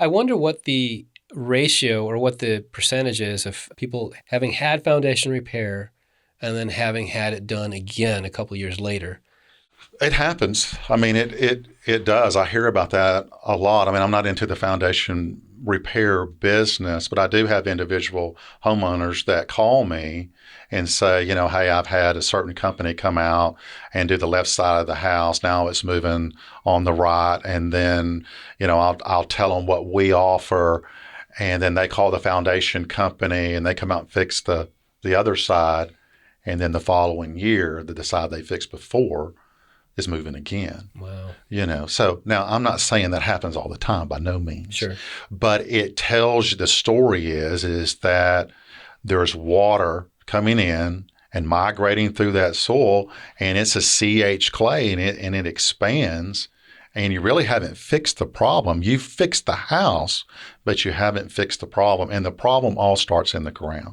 I wonder what the ratio or what the percentage is of people having had foundation repair and then having had it done again a couple years later. It happens. I mean, it does. I hear about that a lot. I mean, I'm not into the foundation repair business, but I do have individual homeowners that call me and say, hey, I've had a certain company come out and do the left side of the house. Now it's moving on the right. And then, I'll tell them what we offer. And then they call the foundation company and they come out and fix the other side. And then the following year, the side they fixed before is moving again. Wow. So now I'm not saying that happens all the time, by no means. Sure. But it tells you, the story is that there's water coming in and migrating through that soil, and it's a CH clay, and it expands, and you really haven't fixed the problem. You've fixed the house, but you haven't fixed the problem, and the problem all starts in the ground.